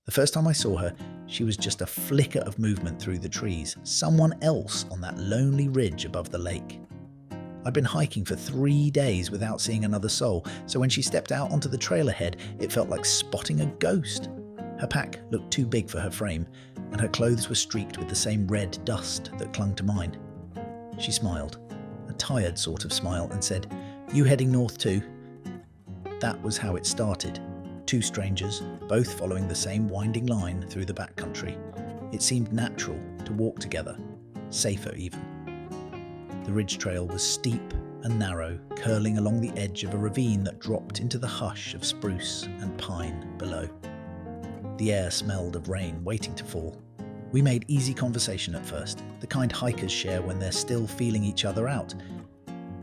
The first time I saw her, she was just a flicker of movement through the trees, someone else on that lonely ridge above the lake. I'd been hiking for 3 days without seeing another soul, so when she stepped out onto the trail ahead, it felt like spotting a ghost. Her pack looked too big for her frame, and her clothes were streaked with the same red dust that clung to mine. She smiled, a tired sort of smile, and said, "You heading north too?" That was how it started. 2 strangers, both following the same winding line through the backcountry. It seemed natural to walk together, safer even. The ridge trail was steep and narrow, curling along the edge of a ravine that dropped into the hush of spruce and pine below. The air smelled of rain waiting to fall. We made easy conversation at first, the kind hikers share when they're still feeling each other out.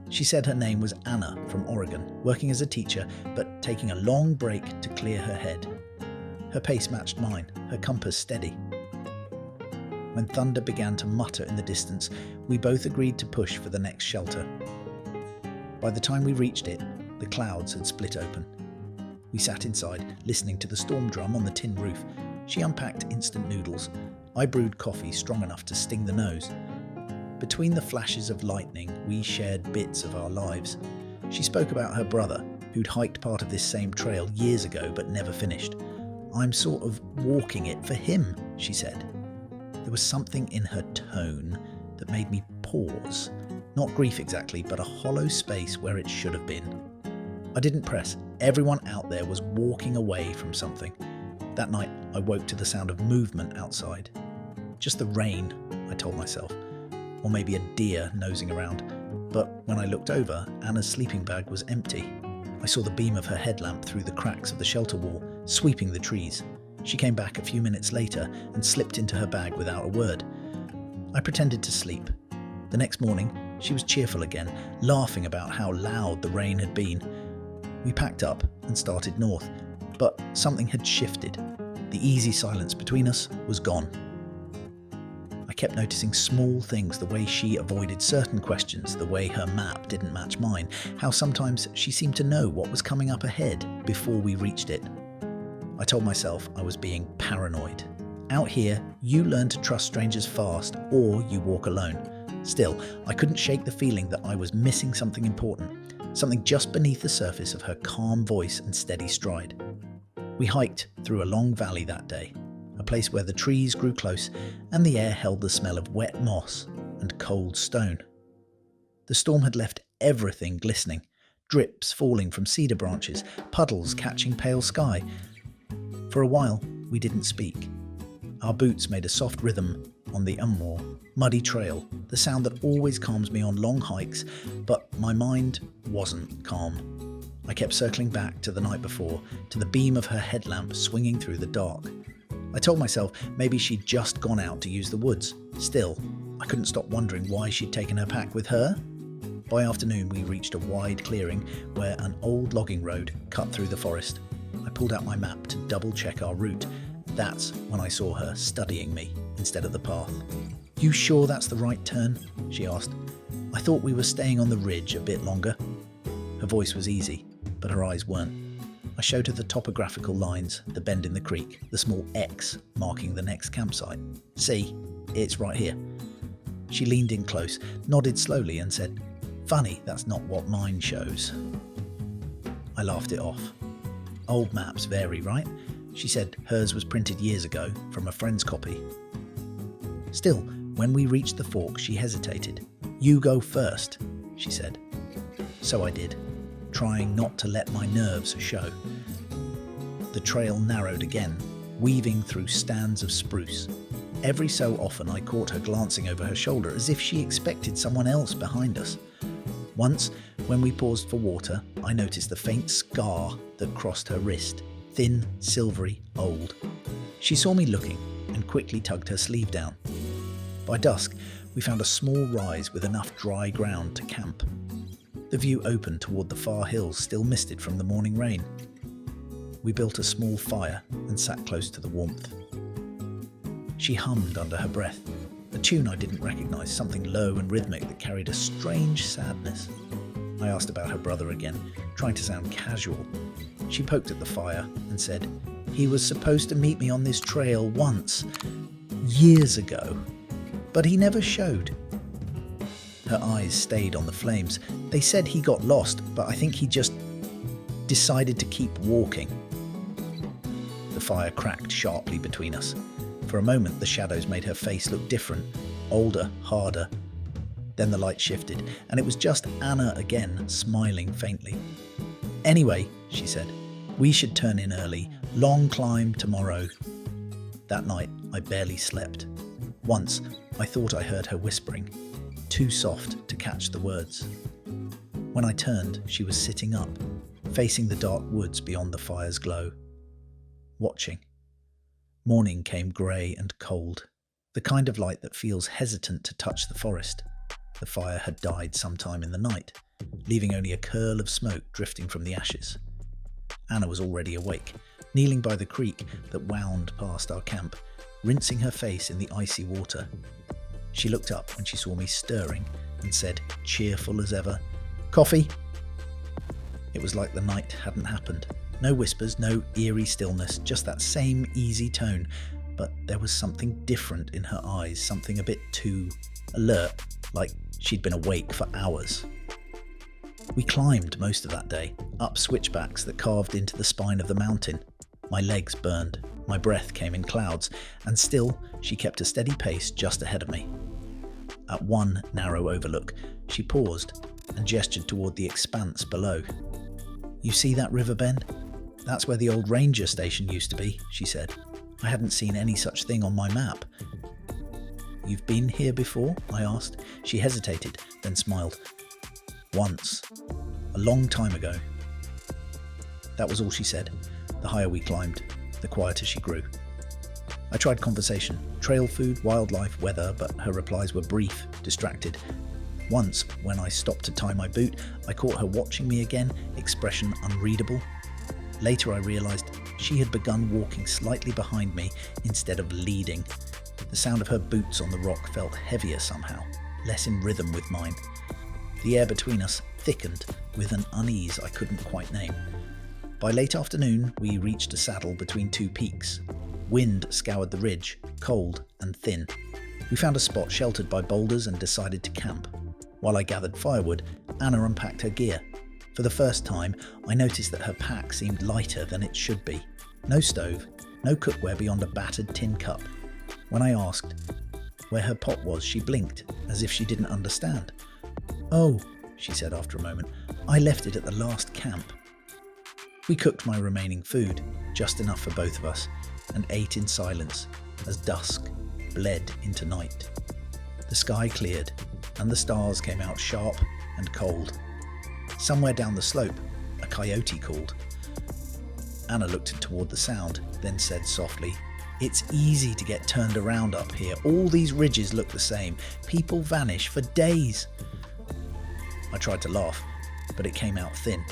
She said her name was Anna from Oregon, working as a teacher, but taking a long break to clear her head. Her pace matched mine, her compass steady. When thunder began to mutter in the distance, we both agreed to push for the next shelter. By the time we reached it, the clouds had split open. We sat inside, listening to the storm drum on the tin roof. She unpacked instant noodles. I brewed coffee strong enough to sting the nose. Between the flashes of lightning, we shared bits of our lives. She spoke about her brother, who'd hiked part of this same trail years ago but never finished. "I'm sort of walking it for him," she said. There was something in her tone that made me pause. Not grief exactly, but a hollow space where it should have been. I didn't press. Everyone out there was walking away from something. That night, I woke to the sound of movement outside. Just the rain, I told myself. Or maybe a deer nosing around. But when I looked over, Anna's sleeping bag was empty. I saw the beam of her headlamp through the cracks of the shelter wall, sweeping the trees. She came back a few minutes later and slipped into her bag without a word. I pretended to sleep. The next morning, she was cheerful again, laughing about how loud the rain had been. We packed up and started north, but something had shifted. The easy silence between us was gone. I kept noticing small things, the way she avoided certain questions, the way her map didn't match mine, how sometimes she seemed to know what was coming up ahead before we reached it. I told myself I was being paranoid. Out here, you learn to trust strangers fast or you walk alone. Still, I couldn't shake the feeling that I was missing something important, something just beneath the surface of her calm voice and steady stride. We hiked through a long valley that day, a place where the trees grew close and the air held the smell of wet moss and cold stone. The storm had left everything glistening, drips falling from cedar branches, puddles catching pale sky. For a while, we didn't speak. Our boots made a soft rhythm on the muddy trail, the sound that always calms me on long hikes, but my mind wasn't calm. I kept circling back to the night before, to the beam of her headlamp swinging through the dark. I told myself maybe she'd just gone out to use the woods. Still, I couldn't stop wondering why she'd taken her pack with her. By afternoon, we reached a wide clearing where an old logging road cut through the forest. I pulled out my map to double-check our route. That's when I saw her studying me instead of the path. "You sure that's the right turn?" she asked. "I thought we were staying on the ridge a bit longer." Her voice was easy, but her eyes weren't. I showed her the topographical lines, the bend in the creek, the small X marking the next campsite. "See, it's right here." She leaned in close, nodded slowly and said, "Funny, that's not what mine shows." I laughed it off. "Old maps vary, right?" She said hers was printed years ago from a friend's copy. Still, when we reached the fork, she hesitated. "You go first," she said. So I did, trying not to let my nerves show. The trail narrowed again, weaving through stands of spruce. Every so often I caught her glancing over her shoulder as if she expected someone else behind us. Once, when we paused for water, I noticed the faint scar that crossed her wrist, thin, silvery, old. She saw me looking and quickly tugged her sleeve down. By dusk, we found a small rise with enough dry ground to camp. The view opened toward the far hills still misted from the morning rain. We built a small fire and sat close to the warmth. She hummed under her breath, a tune I didn't recognize, something low and rhythmic that carried a strange sadness. I asked about her brother again, trying to sound casual. She poked at the fire and said, He was supposed to meet me on this trail once, years ago, but he never showed. Her eyes stayed on the flames. They said he got lost, but I think he just decided to keep walking. The fire cracked sharply between us. For a moment, the shadows made her face look different, older, harder. Then the light shifted, and it was just Anna again, smiling faintly. "Anyway," she said, "we should turn in early. Long climb tomorrow." That night, I barely slept. Once, I thought I heard her whispering, too soft to catch the words. When I turned, she was sitting up, facing the dark woods beyond the fire's glow, watching. Morning came grey and cold, the kind of light that feels hesitant to touch the forest. The fire had died sometime in the night, leaving only a curl of smoke drifting from the ashes. Anna was already awake, kneeling by the creek that wound past our camp, rinsing her face in the icy water. She looked up when she saw me stirring and said, cheerful as ever, "Coffee?" It was like the night hadn't happened. No whispers, no eerie stillness, just that same easy tone. But there was something different in her eyes, something a bit too alert, like she'd been awake for hours. We climbed most of that day, up switchbacks that carved into the spine of the mountain. My legs burned, my breath came in clouds, and still she kept a steady pace just ahead of me. At one narrow overlook, she paused and gestured toward the expanse below. "You see that river bend? That's where the old ranger station used to be," she said. "I hadn't seen any such thing on my map." "You've been here before?" I asked. She hesitated, then smiled. "Once. A long time ago." That was all she said. The higher we climbed, the quieter she grew. I tried conversation, trail food, wildlife, weather, but her replies were brief, distracted. Once, when I stopped to tie my boot, I caught her watching me again, expression unreadable. Later I realised she had begun walking slightly behind me instead of leading. The sound of her boots on the rock felt heavier somehow, less in rhythm with mine. The air between us thickened with an unease I couldn't quite name. By late afternoon, we reached a saddle between two peaks. Wind scoured the ridge, cold and thin. We found a spot sheltered by boulders and decided to camp. While I gathered firewood, Anna unpacked her gear. For the first time, I noticed that her pack seemed lighter than it should be. No stove, no cookware beyond a battered tin cup. When I asked where her pot was, she blinked, as if she didn't understand. "Oh," she said after a moment, "I left it at the last camp." We cooked my remaining food, just enough for both of us, and ate in silence as dusk bled into night. The sky cleared, and the stars came out sharp and cold. Somewhere down the slope, a coyote called. Anna looked toward the sound, then said softly, "It's easy to get turned around up here. All these ridges look the same. People vanish for days." I tried to laugh, but it came out thin.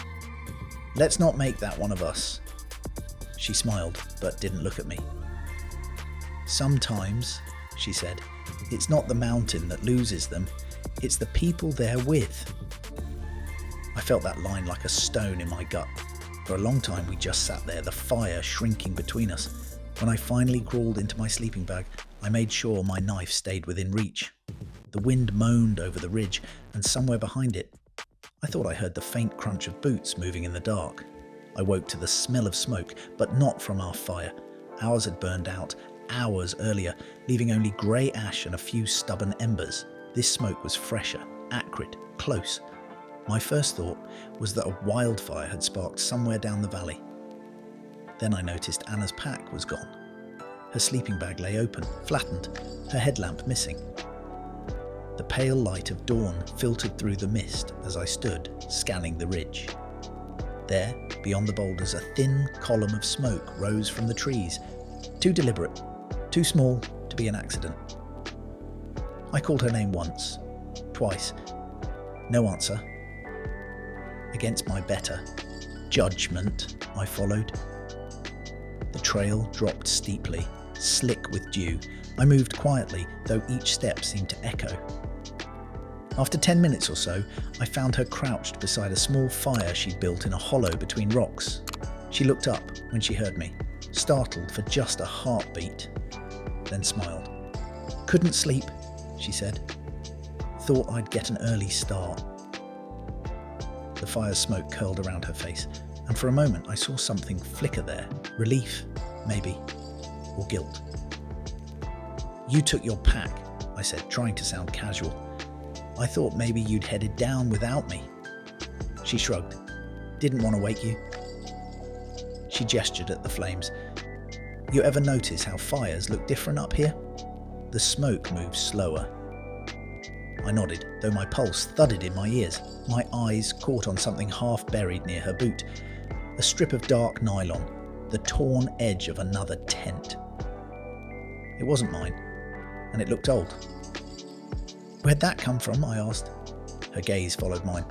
"Let's not make that one of us." She smiled, but didn't look at me. "Sometimes," she said, "it's not the mountain that loses them, it's the people they're with." I felt that line like a stone in my gut. For a long time we just sat there, the fire shrinking between us. When I finally crawled into my sleeping bag, I made sure my knife stayed within reach. The wind moaned over the ridge, and somewhere behind it, I thought I heard the faint crunch of boots moving in the dark. I woke to the smell of smoke, but not from our fire. Ours had burned out hours earlier, leaving only grey ash and a few stubborn embers. This smoke was fresher, acrid, close. My first thought was that a wildfire had sparked somewhere down the valley. Then I noticed Anna's pack was gone. Her sleeping bag lay open, flattened, her headlamp missing. The pale light of dawn filtered through the mist as I stood, scanning the ridge. There, beyond the boulders, a thin column of smoke rose from the trees. Too deliberate, too small to be an accident. I called her name once, twice. No answer. Against my better judgment, I followed. The trail dropped steeply, slick with dew. I moved quietly, though each step seemed to echo. After 10 minutes or so, I found her crouched beside a small fire she'd built in a hollow between rocks. She looked up when she heard me. startled for just a heartbeat, then smiled. "Couldn't sleep," she said. "Thought I'd get an early start." The fire's smoke curled around her face, and for a moment I saw something flicker there. Relief, maybe, or guilt. "You took your pack," I said, trying to sound casual. "I thought maybe you'd headed down without me." She shrugged. "Didn't want to wake you." She gestured at the flames. "You ever notice how fires look different up here? The smoke moves slower." I nodded, though my pulse thudded in my ears. My eyes caught on something half buried near her boot. A strip of dark nylon, the torn edge of another tent. It wasn't mine, and it looked old. "Where'd that come from?" I asked. Her gaze followed mine.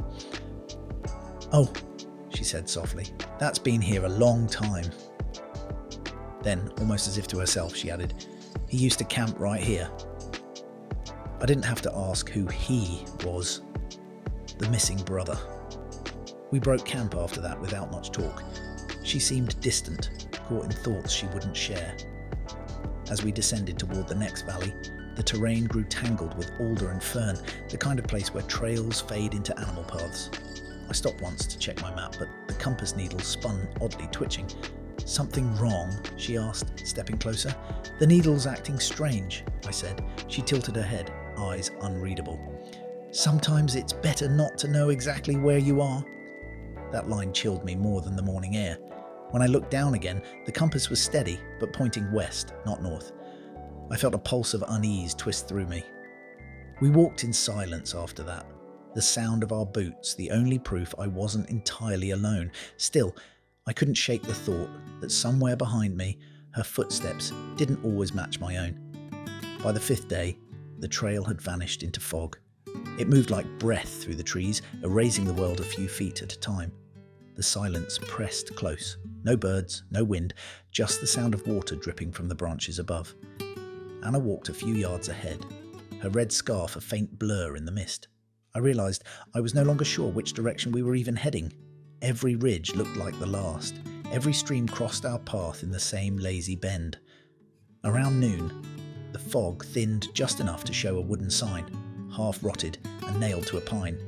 "Oh," she said softly, "that's been here a long time." Then, almost as if to herself, she added, "He used to camp right here." I didn't have to ask who he was. The missing brother. We broke camp after that without much talk. She seemed distant, caught in thoughts she wouldn't share. As we descended toward the next valley, the terrain grew tangled with alder and fern, the kind of place where trails fade into animal paths. I stopped once to check my map, but the compass needle spun, oddly twitching. "Something wrong?" she asked, stepping closer. "The needle's acting strange," I said. She tilted her head, eyes unreadable. "Sometimes it's better not to know exactly where you are." That line chilled me more than the morning air. When I looked down again, the compass was steady, but pointing west, not north. I felt a pulse of unease twist through me. We walked in silence after that, the sound of our boots the only proof I wasn't entirely alone. Still, I couldn't shake the thought that somewhere behind me, her footsteps didn't always match my own. By the 5th day, the trail had vanished into fog. It moved like breath through the trees, erasing the world a few feet at a time. The silence pressed close. No birds, no wind, just the sound of water dripping from the branches above. Anna walked a few yards ahead, her red scarf a faint blur in the mist. I realised I was no longer sure which direction we were even heading. Every ridge looked like the last. Every stream crossed our path in the same lazy bend. Around noon, the fog thinned just enough to show a wooden sign, half rotted and nailed to a pine.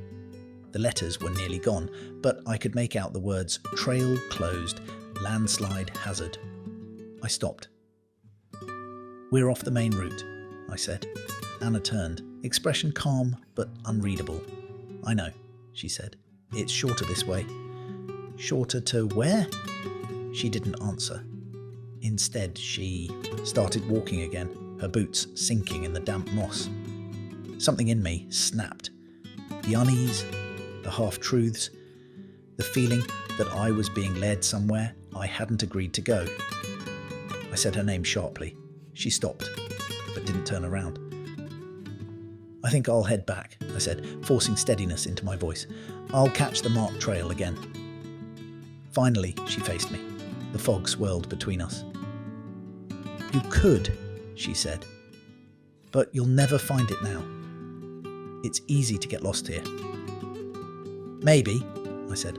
The letters were nearly gone, but I could make out the words "Trail closed, landslide hazard." I stopped. "We're off the main route," I said. Anna turned, expression calm but unreadable. "I know," she said. "It's shorter this way." "Shorter to where?" She didn't answer. Instead, she started walking again, her boots sinking in the damp moss. Something in me snapped. The unease, the half-truths, the feeling that I was being led somewhere I hadn't agreed to go. I said her name sharply. She stopped, but didn't turn around. "I think I'll head back," I said, forcing steadiness into my voice. "I'll catch the marked trail again." Finally, she faced me. The fog swirled between us. "You could," she said, "but you'll never find it now. It's easy to get lost here." "Maybe," I said,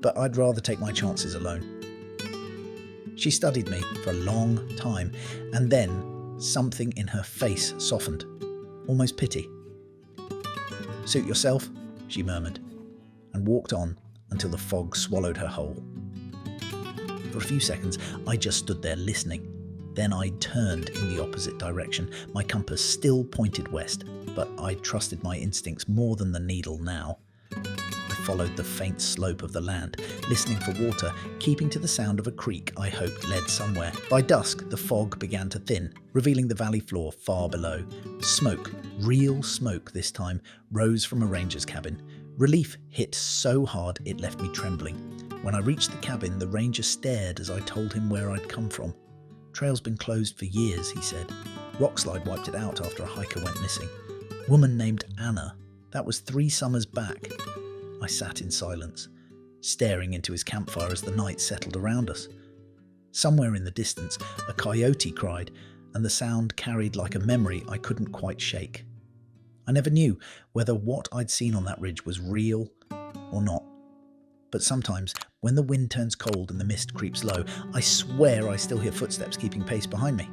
"but I'd rather take my chances alone." She studied me for a long time, and then something in her face softened, almost pity. "Suit yourself," she murmured, and walked on until the fog swallowed her whole. For a few seconds, I just stood there listening. Then I turned in the opposite direction. My compass still pointed west, but I trusted my instincts more than the needle now. I followed the faint slope of the land, listening for water, keeping to the sound of a creek I hoped led somewhere. By dusk, the fog began to thin, revealing the valley floor far below. Smoke, real smoke this time, rose from a ranger's cabin. Relief hit so hard it left me trembling. When I reached the cabin, the ranger stared as I told him where I'd come from. "Trail's been closed for years," he said. "Rockslide wiped it out after a hiker went missing. Woman named Anna. That was 3 summers back." I sat in silence, staring into his campfire as the night settled around us. Somewhere in the distance, a coyote cried, and the sound carried like a memory I couldn't quite shake. I never knew whether what I'd seen on that ridge was real or not. But sometimes When the wind turns cold and the mist creeps low, I swear I still hear footsteps keeping pace behind me.